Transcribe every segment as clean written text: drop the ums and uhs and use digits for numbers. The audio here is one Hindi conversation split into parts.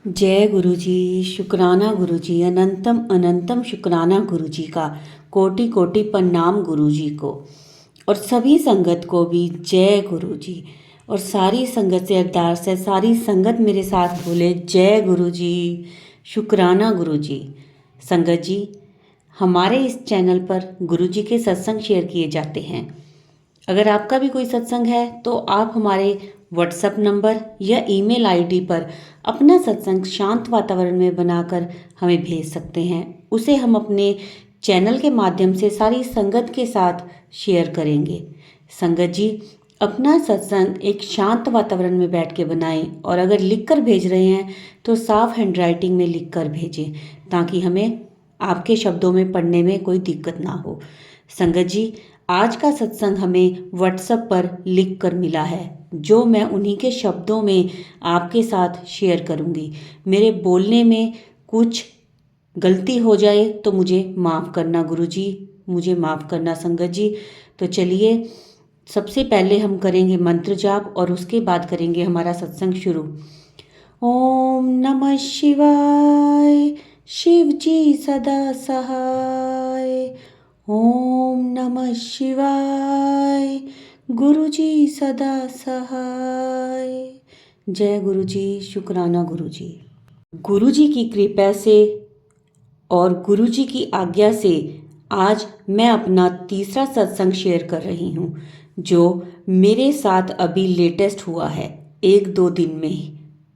जय गुरु जी। शुक्राना गुरु जी, अनंतम अनंतम शुक्राना गुरु जी का। कोटि कोटि प्रणाम गुरु जी को। और सभी संगत को भी जय गुरु जी। और सारी संगत से अरदास है, सारी संगत मेरे साथ बोले जय गुरु जी, शुक्राना गुरु जी। संगत जी, हमारे इस चैनल पर गुरु जी के सत्संग शेयर किए जाते हैं। अगर आपका भी कोई सत्संग है तो आप हमारे व्हाट्सएप नंबर या ईमेल आईडी पर अपना सत्संग शांत वातावरण में बनाकर हमें भेज सकते हैं। उसे हम अपने चैनल के माध्यम से सारी संगत के साथ शेयर करेंगे। संगत जी, अपना सत्संग एक शांत वातावरण में बैठ के बनाएं और अगर लिखकर भेज रहे हैं तो साफ हैंडराइटिंग में लिखकर भेजें ताकि हमें आपके शब्दों में पढ़ने में कोई दिक्कत ना हो। संगत जी, आज का सत्संग हमें व्हाट्सएप पर लिख कर मिला है, जो मैं उन्हीं के शब्दों में आपके साथ शेयर करूंगी। मेरे बोलने में कुछ गलती हो जाए तो मुझे माफ़ करना गुरु जी, मुझे माफ़ करना संगत जी। तो चलिए, सबसे पहले हम करेंगे मंत्र जाप और उसके बाद करेंगे हमारा सत्संग शुरू। ओम नमः शिवाय, शिव जी सदा सहाय। ओम नमः शिवाय, गुरु जी सदा सहाय। जय गुरु जी, शुक्राना गुरु जी। गुरु जी की कृपा से और गुरु जी की आज्ञा से आज मैं अपना तीसरा सत्संग शेयर कर रही हूँ, जो मेरे साथ अभी लेटेस्ट हुआ है 1-2 दिन में ही।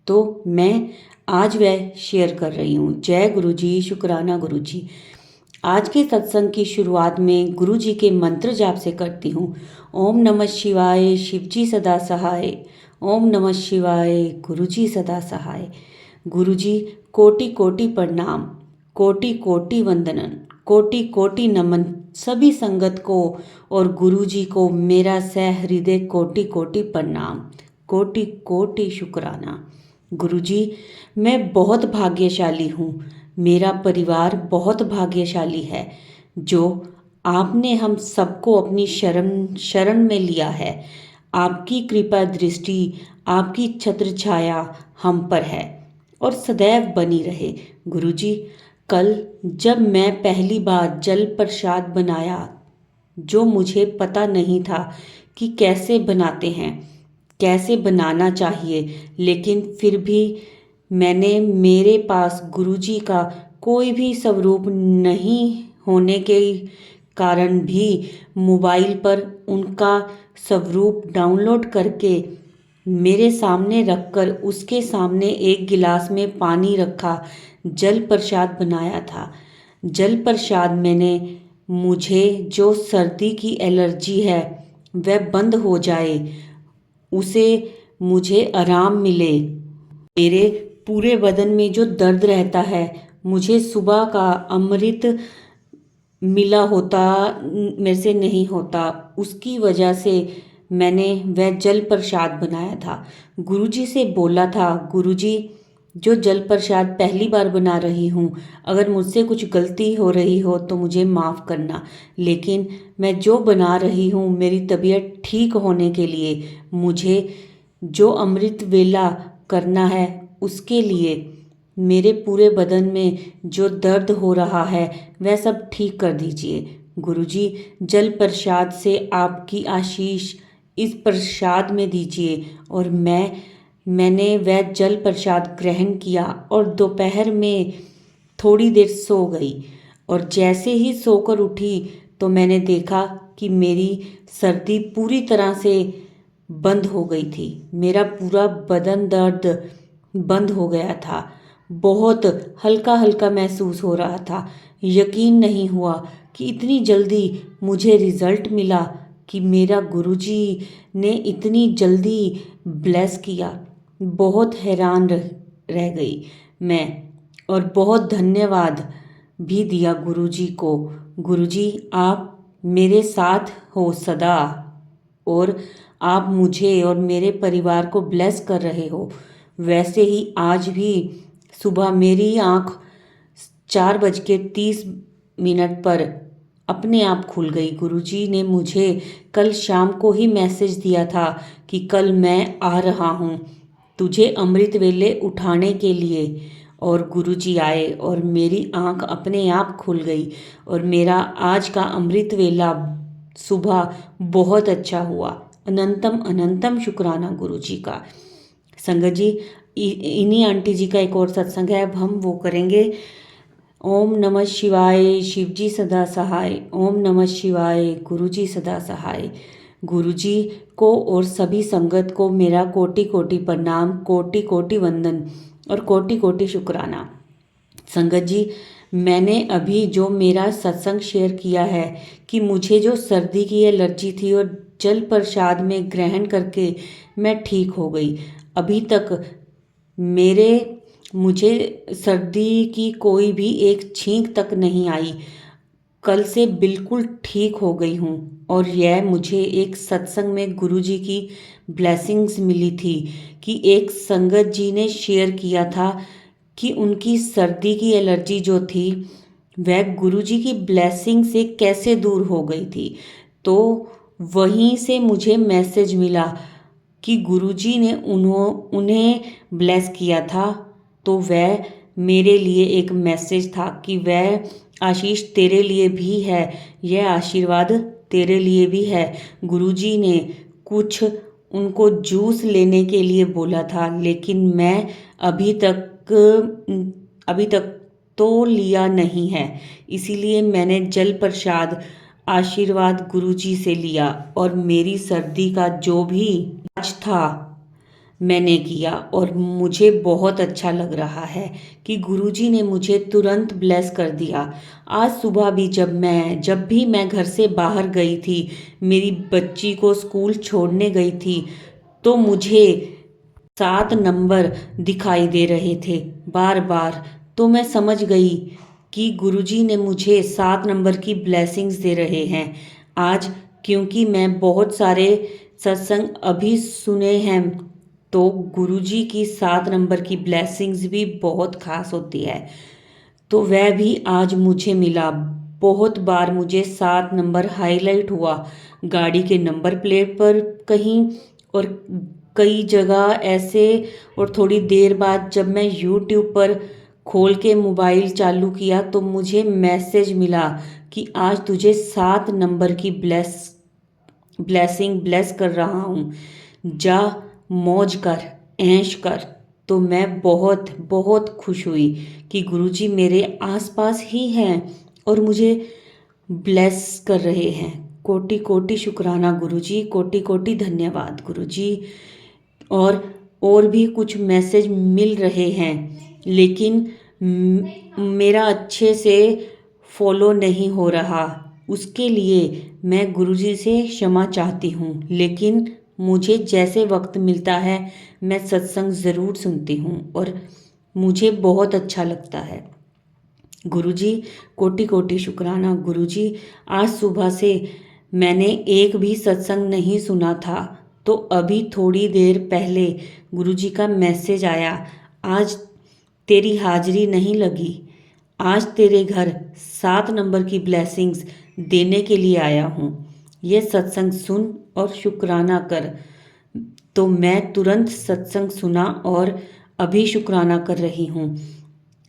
तो मैं आज वह शेयर कर रही हूँ। जय गुरु जी, शुक्राना गुरु जी। आज के सत्संग की शुरुआत में गुरु जी के मंत्र जाप से करती हूँ। ओम नमः शिवाय, शिव जी सदा सहाय। ओम नमः शिवाय, गुरु जी सदा सहाय। गुरु जी, कोटि कोटि प्रणाम, कोटि कोटि वंदनन, कोटि कोटि नमन सभी संगत को और गुरु जी को मेरा सहृदय कोटि कोटि प्रणाम, कोटि कोटि शुक्राना। गुरु जी, मैं बहुत भाग्यशाली हूँ, मेरा परिवार बहुत भाग्यशाली है, जो आपने हम सबको अपनी शरण में लिया है। आपकी कृपा दृष्टि, आपकी छत्र छाया हम पर है और सदैव बनी रहे। गुरु जी, कल जब मैं पहली बार जल प्रसाद बनाया, जो मुझे पता नहीं था कि कैसे बनाते हैं, कैसे बनाना चाहिए, लेकिन फिर भी मैंने, मेरे पास गुरुजी का कोई भी स्वरूप नहीं होने के कारण भी मोबाइल पर उनका स्वरूप डाउनलोड करके मेरे सामने रखकर उसके सामने एक गिलास में पानी रखा, जल प्रसाद बनाया था। जल प्रसाद मैंने, मुझे जो सर्दी की एलर्जी है वह बंद हो जाए, उसे मुझे आराम मिले, मेरे पूरे बदन में जो दर्द रहता है, मुझे सुबह का अमृत मिला होता, मेरे से नहीं होता, उसकी वजह से मैंने वह जल प्रसाद बनाया था। गुरुजी से बोला था, गुरुजी, जो जल प्रसाद पहली बार बना रही हूँ, अगर मुझसे कुछ गलती हो रही हो तो मुझे माफ़ करना, लेकिन मैं जो बना रही हूँ मेरी तबीयत ठीक होने के लिए, मुझे जो अमृत वेला करना है उसके लिए, मेरे पूरे बदन में जो दर्द हो रहा है वह सब ठीक कर दीजिए। गुरुजी, जल प्रसाद से आपकी आशीष इस प्रसाद में दीजिए। और मैंने वह जल प्रसाद ग्रहण किया और दोपहर में थोड़ी देर सो गई, और जैसे ही सोकर उठी तो मैंने देखा कि मेरी सर्दी पूरी तरह से बंद हो गई थी, मेरा पूरा बदन दर्द बंद हो गया था, बहुत हल्का हल्का महसूस हो रहा था। यकीन नहीं हुआ कि इतनी जल्दी मुझे रिज़ल्ट मिला, कि मेरा गुरुजी ने इतनी जल्दी ब्लेस किया। बहुत हैरान रह गई मैं, और बहुत धन्यवाद भी दिया गुरुजी को। गुरुजी, आप मेरे साथ हो सदा, और आप मुझे और मेरे परिवार को ब्लेस कर रहे हो। वैसे ही आज भी सुबह मेरी आँख 4:30 पर अपने आप खुल गई। गुरुजी ने मुझे कल शाम को ही मैसेज दिया था कि कल मैं आ रहा हूँ, तुझे अमृत वेले उठाने के लिए। और गुरुजी आए और मेरी आंख अपने आप खुल गई और मेरा आज का अमृत वेला सुबह बहुत अच्छा हुआ। अनंतम अनंतम शुक्राना गुरुजी का। संगत जी, इन्हीं आंटी जी का एक और सत्संग है, अब हम वो करेंगे। ओम नमः शिवाय, शिवजी सदा सहाय। ओम नमः शिवाय, गुरुजी सदा सहाय। गुरुजी को और सभी संगत को मेरा कोटि कोटि प्रणाम, कोटि कोटि वंदन और कोटि कोटि शुक्राना। संगत जी, मैंने अभी जो मेरा सत्संग शेयर किया है कि मुझे जो सर्दी की एलर्जी थी और जल प्रसाद में ग्रहण करके मैं ठीक हो गई। अभी तक मुझे सर्दी की कोई भी एक छींक तक नहीं आई। कल से बिल्कुल ठीक हो गई हूँ और यह मुझे एक सत्संग में गुरुजी की ब्लेसिंग्स मिली थी कि एक संगत जी ने शेयर किया था कि उनकी सर्दी की एलर्जी जो थी वह गुरुजी की ब्लेसिंग से कैसे दूर हो गई थी। तो वहीं से मुझे मैसेज मिला कि गुरुजी ने उन्हें ब्लेस किया था। तो वह मेरे लिए एक मैसेज था कि वह आशीष तेरे लिए भी है, यह आशीर्वाद तेरे लिए भी है। गुरुजी ने कुछ उनको जूस लेने के लिए बोला था, लेकिन मैं अभी तक तो लिया नहीं है, इसीलिए मैंने जल प्रसाद आशीर्वाद गुरुजी से लिया और मेरी सर्दी का जो भी इलाज था मैंने किया और मुझे बहुत अच्छा लग रहा है कि गुरुजी ने मुझे तुरंत ब्लेस कर दिया। आज सुबह भी जब भी मैं घर से बाहर गई थी, मेरी बच्ची को स्कूल छोड़ने गई थी, तो मुझे 7 नंबर दिखाई दे रहे थे बार बार। तो मैं समझ गई कि गुरुजी ने मुझे 7 नंबर की ब्लेसिंग्स दे रहे हैं आज, क्योंकि मैं बहुत सारे सत्संग अभी सुने हैं। तो गुरुजी की 7 नंबर की ब्लेसिंग्स भी बहुत खास होती है, तो वह भी आज मुझे मिला। बहुत बार मुझे 7 नंबर हाईलाइट हुआ गाड़ी के नंबर प्लेट पर कहीं और कई जगह ऐसे। और थोड़ी देर बाद जब मैं यूट्यूब पर खोल के मोबाइल चालू किया तो मुझे मैसेज मिला कि आज तुझे 7 नंबर की ब्लेसिंग ब्लेस कर रहा हूँ, जा मौज कर, ऐश कर। तो मैं बहुत बहुत खुश हुई कि गुरुजी मेरे आसपास ही हैं और मुझे ब्लेस कर रहे हैं। कोटि कोटि शुक्राना गुरुजी, कोटि कोटि धन्यवाद गुरुजी। और भी कुछ मैसेज मिल रहे हैं, लेकिन मेरा अच्छे से फॉलो नहीं हो रहा, उसके लिए मैं गुरुजी से क्षमा चाहती हूँ। लेकिन मुझे जैसे वक्त मिलता है मैं सत्संग ज़रूर सुनती हूँ और मुझे बहुत अच्छा लगता है। गुरुजी कोटि कोटि शुक्राना गुरुजी। आज सुबह से मैंने एक भी सत्संग नहीं सुना था, तो अभी थोड़ी देर पहले गुरुजी का मैसेज आया, आज तेरी हाजिरी नहीं लगी, आज तेरे घर 7 नंबर की ब्लेसिंग्स देने के लिए आया हूँ, ये सत्संग सुन और शुक्राना कर। तो मैं तुरंत सत्संग सुना और अभी शुक्राना कर रही हूँ।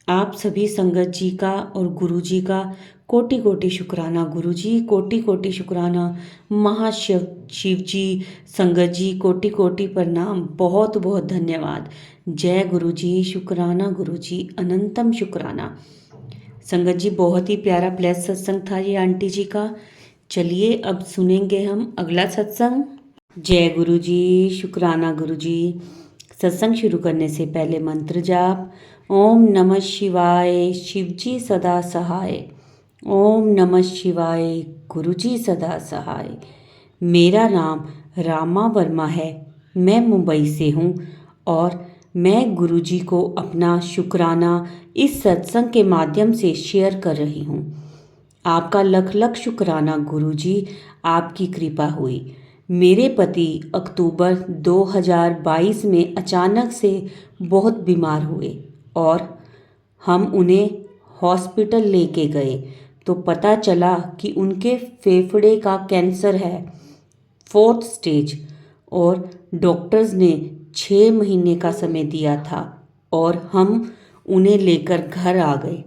आप सभी संगत जी का और गुरुजी का कोटि कोटि शुक्राना गुरुजी, कोटि कोटि शुक्राना। महाशिव शिव जी, संगत जी, कोटि कोटि प्रणाम, बहुत बहुत धन्यवाद। जय गुरुजी, शुक्राना गुरुजी, अनंतम शुक्राना। संगत जी, बहुत ही प्यारा ब्लेस सत्संग था ये आंटी जी का। चलिए अब सुनेंगे हम अगला सत्संग। जय गुरुजी, शुक्राना गुरुजी। सत्संग शुरू करने से पहले मंत्र जाप। ओम नमः शिवाय, शिवजी सदा सहाय। ओम नमः शिवाय, गुरुजी सदा सहाय। मेरा नाम रामा वर्मा है, मैं मुंबई से हूँ और मैं गुरुजी को अपना शुक्राना इस सत्संग के माध्यम से शेयर कर रही हूँ। आपका लख लख शुक्राना गुरुजी, आपकी कृपा हुई। मेरे पति अक्टूबर 2022 में अचानक से बहुत बीमार हुए और हम उन्हें हॉस्पिटल लेके गए तो पता चला कि उनके फेफड़े का कैंसर है 4th स्टेज और डॉक्टर्स ने 6 महीने का समय दिया था और हम उन्हें लेकर घर आ गए।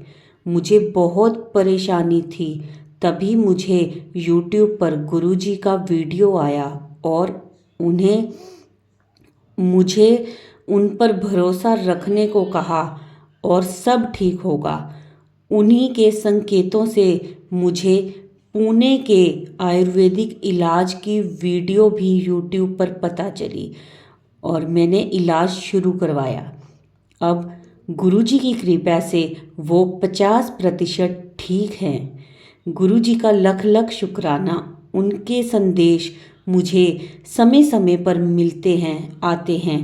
मुझे बहुत परेशानी थी। तभी मुझे यूट्यूब पर गुरुजी का वीडियो आया और उन्हें मुझे उन पर भरोसा रखने को कहा और सब ठीक होगा। उन्हीं के संकेतों से मुझे पुणे के आयुर्वेदिक इलाज की वीडियो भी यूट्यूब पर पता चली और मैंने इलाज शुरू करवाया। अब गुरुजी की कृपा से वो 50% ठीक हैं। गुरुजी का लख लख शुक्राना। उनके संदेश मुझे समय समय पर मिलते हैं आते हैं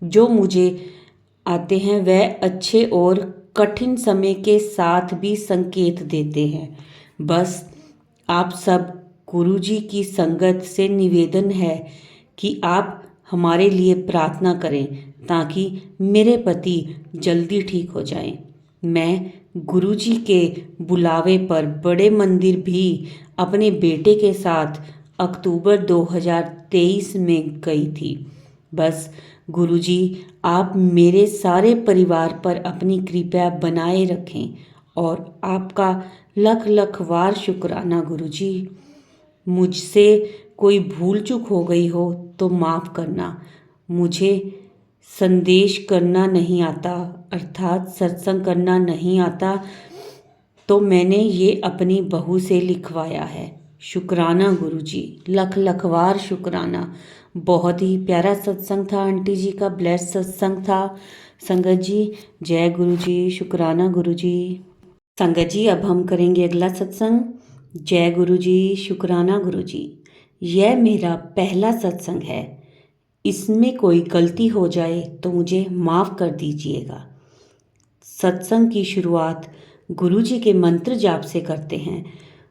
जो मुझे आते हैं वह अच्छे और कठिन समय के साथ भी संकेत देते हैं। बस आप सब गुरुजी की संगत से निवेदन है कि आप हमारे लिए प्रार्थना करें ताकि मेरे पति जल्दी ठीक हो जाएं। मैं गुरुजी के बुलावे पर बड़े मंदिर भी अपने बेटे के साथ अक्टूबर 2023 में गई थी। बस गुरुजी आप मेरे सारे परिवार पर अपनी कृपा बनाए रखें और आपका लख लख वार शुक्राना गुरुजी। मुझसे कोई भूल चूक हो गई हो तो माफ़ करना। मुझे संदेश करना नहीं आता अर्थात सत्संग करना नहीं आता तो मैंने ये अपनी बहू से लिखवाया है। शुक्राना गुरुजी, लख लखवार शुक्राना। बहुत ही प्यारा सत्संग था आंटी जी का, ब्लेस सत्संग था। संगत जी जय गुरुजी, शुक्राना गुरुजी। संगत जी अब हम करेंगे अगला सत्संग। जय गुरुजी, शुक्राना गुरुजी। यह मेरा पहला सत्संग है। इसमें कोई गलती हो जाए तो मुझे माफ़ कर दीजिएगा। सत्संग की शुरुआत गुरुजी के मंत्र जाप से करते हैं।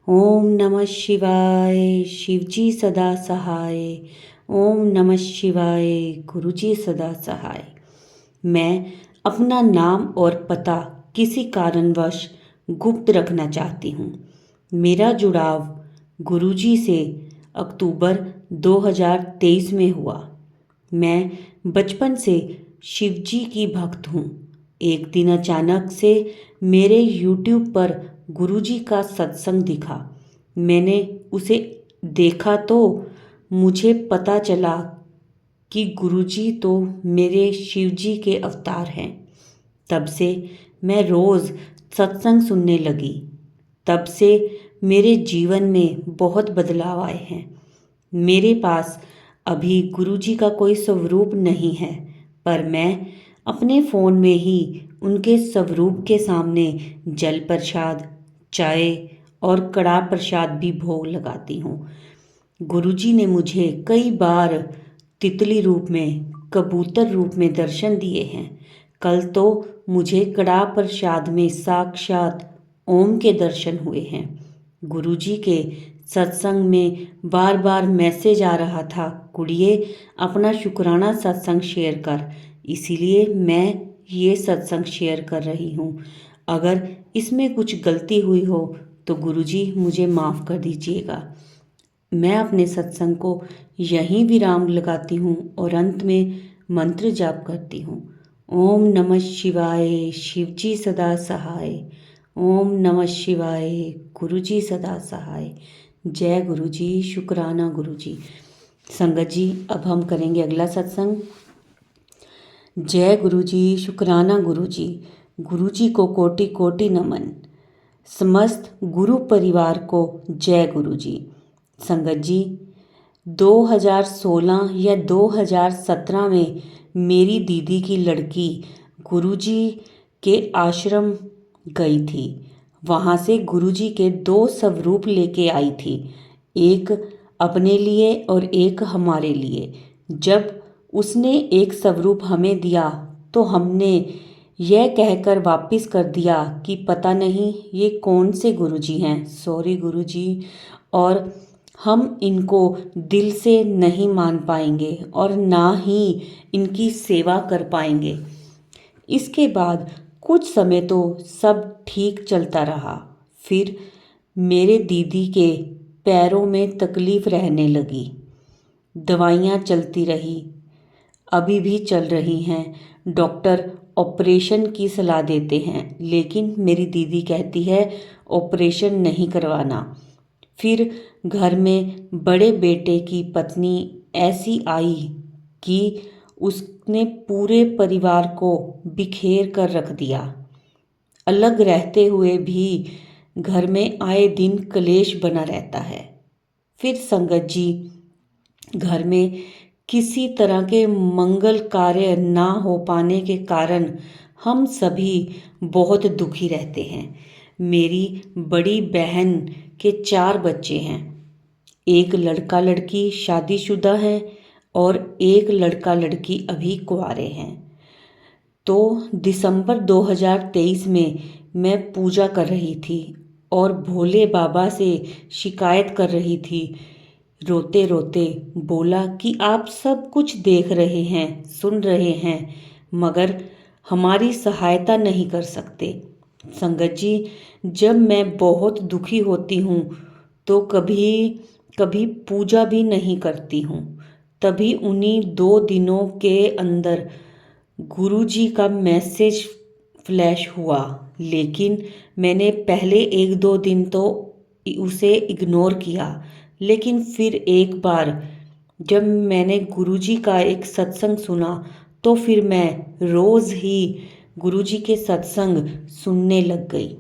ओम नमः शिवाय, शिवजी सदा सहाय। ओम नमः शिवाय, गुरुजी सदा सहाय। मैं अपना नाम और पता किसी कारणवश गुप्त रखना चाहती हूँ। मेरा जुड़ाव गुरुजी से अक्टूबर 2023 में हुआ। मैं बचपन से शिवजी की भक्त हूँ। एक दिन अचानक से मेरे YouTube पर गुरुजी का सत्संग दिखा। मैंने उसे देखा तो मुझे पता चला कि गुरुजी तो मेरे शिवजी के अवतार हैं। तब से मैं रोज़ सत्संग सुनने लगी। तब से मेरे जीवन में बहुत बदलाव आए हैं। मेरे पास अभी गुरुजी का कोई स्वरूप नहीं है, पर मैं अपने फ़ोन में ही उनके स्वरूप के सामने जल प्रसाद, चाय और कड़ा प्रसाद भी भोग लगाती हूँ। गुरुजी ने मुझे कई बार तितली रूप में, कबूतर रूप में दर्शन दिए हैं। कल तो मुझे कड़ा प्रसाद में साक्षात ओम के दर्शन हुए हैं। गुरुजी के सत्संग में बार बार मैसेज आ रहा था, कुड़िए अपना शुक्राना सत्संग शेयर कर। इसीलिए मैं ये सत्संग शेयर कर रही हूँ। अगर इसमें कुछ गलती हुई हो तो गुरुजी मुझे माफ़ कर दीजिएगा। मैं अपने सत्संग को यहीं विराम लगाती हूँ और अंत में मंत्र जाप करती हूँ। ओम नमः शिवाय, शिवजी सदा सहाय। ओम नमः शिवाय, गुरुजी सदा सहाय। जय गुरुजी, शुक्राना गुरुजी। संगत जी अब हम करेंगे अगला सत्संग। जय गुरुजी, शुक्राना गुरुजी। गुरुजी को कोटि कोटि नमन। समस्त गुरु परिवार को जय गुरुजी। संगत जी 2016 या 2017 में मेरी दीदी की लड़की गुरुजी के आश्रम गई थी। वहाँ से गुरुजी के 2 स्वरूप लेके आई थी, एक अपने लिए और एक हमारे लिए। जब उसने एक स्वरूप हमें दिया तो हमने यह कहकर वापस कर दिया कि पता नहीं ये कौन से गुरुजी हैं, सॉरी गुरुजी, और हम इनको दिल से नहीं मान पाएंगे और ना ही इनकी सेवा कर पाएंगे। इसके बाद कुछ समय तो सब ठीक चलता रहा। फिर मेरे दीदी के पैरों में तकलीफ़ रहने लगी। दवाइयाँ चलती रही। अभी भी चल रही हैं। डॉक्टर ऑपरेशन की सलाह देते हैं, लेकिन मेरी दीदी कहती है ऑपरेशन नहीं करवाना। फिर घर में बड़े बेटे की पत्नी ऐसी आई कि उसने पूरे परिवार को बिखेर कर रख दिया। अलग रहते हुए भी घर में आए दिन कलेश बना रहता है। फिर संगत जी, घर में किसी तरह के मंगल कार्य ना हो पाने के कारण हम सभी बहुत दुखी रहते हैं। मेरी बड़ी बहन के 4 बच्चे हैं। एक लड़का लड़की शादीशुदा है और एक लड़का लड़की अभी कुंवारे हैं। तो दिसंबर 2023 में मैं पूजा कर रही थी और भोले बाबा से शिकायत कर रही थी। रोते रोते बोला कि आप सब कुछ देख रहे हैं, सुन रहे हैं, मगर हमारी सहायता नहीं कर सकते। संगत जी, जब मैं बहुत दुखी होती हूँ तो कभी कभी पूजा भी नहीं करती हूँ। तभी उन्हीं 2 दिनों के अंदर गुरुजी का मैसेज फ्लैश हुआ, लेकिन मैंने पहले 1-2 दिन तो उसे इग्नोर किया। लेकिन फिर एक बार जब मैंने गुरुजी का एक सत्संग सुना तो फिर मैं रोज़ ही गुरुजी के सत्संग सुनने लग गई।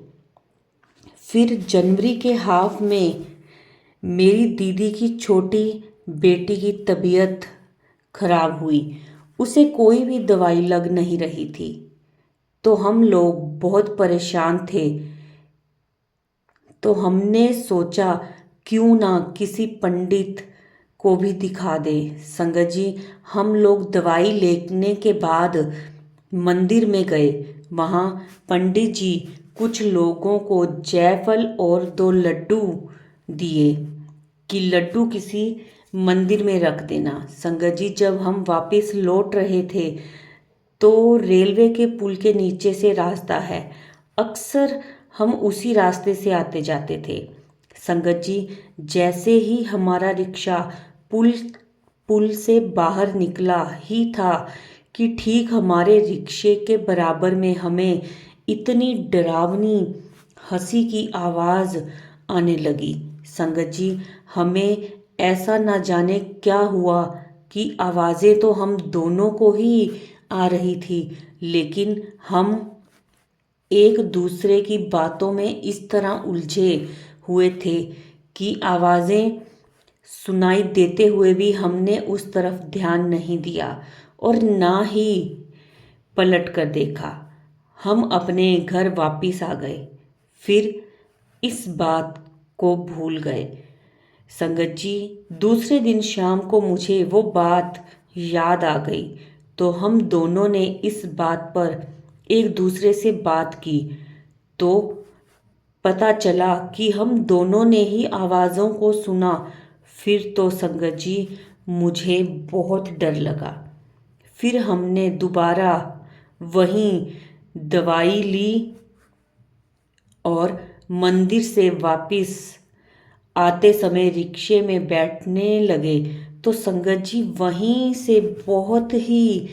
फिर जनवरी के हाफ में मेरी दीदी की छोटी बेटी की तबीयत खराब हुई। उसे कोई भी दवाई लग नहीं रही थी, तो हम लोग बहुत परेशान थे। तो हमने सोचा क्यों ना किसी पंडित को भी दिखा दे। संगत जी, हम लोग दवाई लेने के बाद मंदिर में गए। वहाँ पंडित जी कुछ लोगों को जायफल और 2 लड्डू दिए कि लड्डू किसी मंदिर में रख देना। संगत जी, जब हम वापस लौट रहे थे तो रेलवे के पुल के नीचे से रास्ता है। अक्सर हम उसी रास्ते से आते जाते थे। संगत जी, जैसे ही हमारा रिक्शा पुल पुल से बाहर निकला ही था कि ठीक हमारे रिक्शे के बराबर में हमें इतनी डरावनी हंसी की आवाज़ आने लगी। संगत जी, हमें ऐसा ना जाने क्या हुआ कि आवाज़ें तो हम दोनों को ही आ रही थी, लेकिन हम एक दूसरे की बातों में इस तरह उलझे हुए थे कि आवाज़ें सुनाई देते हुए भी हमने उस तरफ ध्यान नहीं दिया और ना ही पलट कर देखा। हम अपने घर वापस आ गए, फिर इस बात को भूल गए। संगत जी, दूसरे दिन शाम को मुझे वो बात याद आ गई, तो हम दोनों ने इस बात पर एक दूसरे से बात की। तो पता चला कि हम दोनों ने ही आवाज़ों को सुना। फिर तो संगत जी, मुझे बहुत डर लगा। फिर हमने दोबारा वहीं दवाई ली और मंदिर से वापस आते समय रिक्शे में बैठने लगे तो संगत जी, वहीं से बहुत ही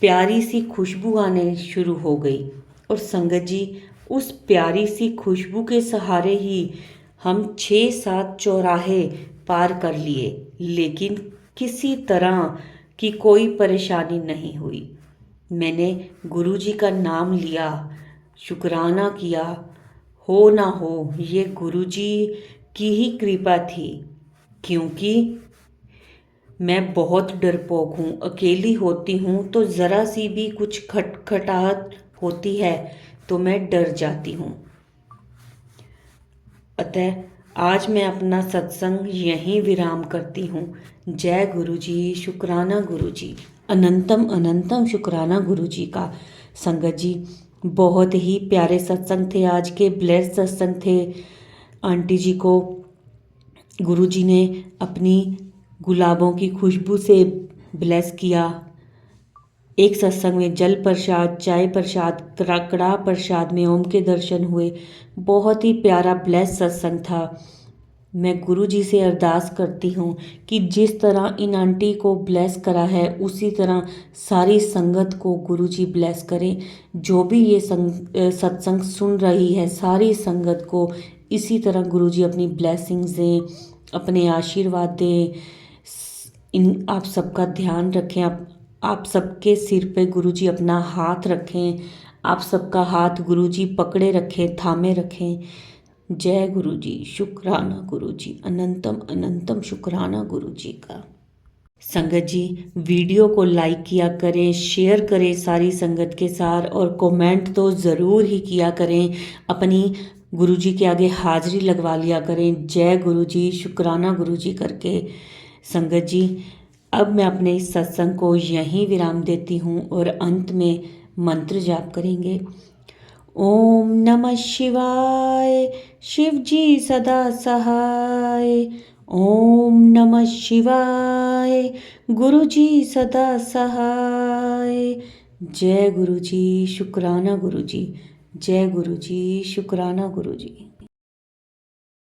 प्यारी सी खुशबू आने शुरू हो गई। और संगत जी, उस प्यारी सी खुशबू के सहारे ही हम 6-7 चौराहे पार कर लिए, लेकिन किसी तरह की कोई परेशानी नहीं हुई। मैंने गुरुजी का नाम लिया, शुक्राना किया। हो ना हो, ये गुरुजी की ही कृपा थी, क्योंकि मैं बहुत डरपोक हूँ। अकेली होती हूँ तो ज़रा सी भी कुछ खटखटाहट होती है तो मैं डर जाती हूँ। अतः आज मैं अपना सत्संग यहीं विराम करती हूँ। जय गुरुजी, शुक्राना गुरुजी, अनंतम अनंतम शुक्राना गुरुजी का। संगत जी, बहुत ही प्यारे सत्संग थे आज के, ब्लेस्ड सत्संग थे। आंटी जी को गुरुजी ने अपनी गुलाबों की खुशबू से ब्लेस किया। एक सत्संग में जल प्रसाद, चाय प्रसाद, कड़ा प्रसाद में ओम के दर्शन हुए। बहुत ही प्यारा ब्लेस सत्संग था। मैं गुरु जी से अरदास करती हूँ कि जिस तरह इन आंटी को ब्लेस करा है उसी तरह सारी संगत को गुरु जी ब्लेस करें। जो भी ये सत्संग सुन रही है सारी संगत को इसी तरह गुरु जी अपनी ब्लेसिंग्स दें, अपने आशीर्वाद दें। इन आप सबका ध्यान रखें। आप सबके सिर पे गुरु जी अपना हाथ रखें। आप सबका हाथ गुरु जी पकड़े रखें, थामे रखें। जय गुरु जी, शुक्राना गुरु जी, अनंतम अनंतम शुक्राना गुरु जी का। संगत जी, वीडियो को लाइक किया करें, शेयर करें सारी संगत के साथ और कमेंट तो ज़रूर ही किया करें। अपनी गुरु जी के आगे हाजिरी लगवा लिया करें। जय गुरु जी, शुक्राना गुरु जी करके। संगत जी, अब मैं अपने इस सत्संग को यहीं विराम देती हूँ और अंत में मंत्र जाप करेंगे। ओम नमः शिवाय, शिव जी सदा सहाय। ओम नमः शिवाय, गुरु जी सदा सहाय। जय गुरु जी, शुक्राना गुरु जी। जय गुरु जी, शुक्राना गुरु जी।